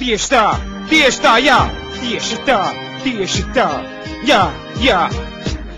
tieši tā, jā, tieši tā, jā.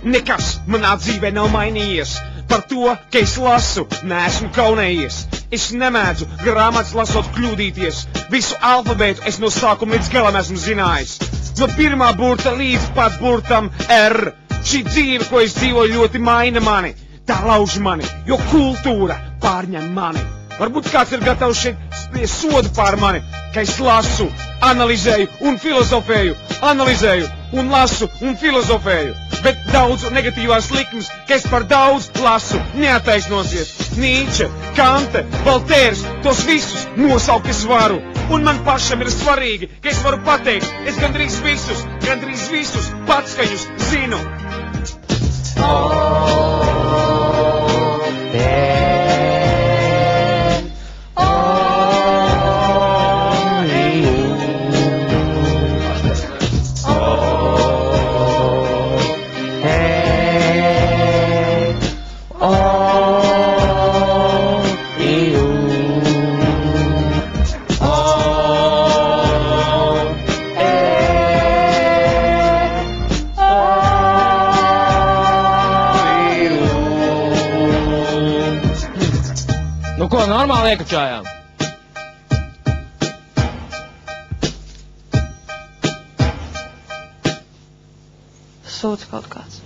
Nekas manā dzīvē nav mainījies, par to, ka es lasu, neesmu kaunējies. Es nemēdzu grāmatas lasot kļūdīties, visu alfabētu es no sākuma līdz galam esmu zinājis. No pirmā burta līdz pat burtam R. Šī dzīve, ko es dzīvoju, ļoti maina mani, tā lauž mani, jo kultūra pārņem mani. Varbūt kāds ir gatavs šeit spriest sodu pār mani, ka es lasu, analizēju un filozofēju, analizēju un lasu un filozofēju. Bet daudz negatīvās likmes, ka es par daudz lasu, neattaisnosies. Nīče, Kante, Voltērs, tos visus nosaukt es varu. Un man pašam ir svarīgi, ka es varu pateikt, es gandrīz visus patskaņus zinu. Nu ko, normāli iekačājām? Sūds kaut kāds.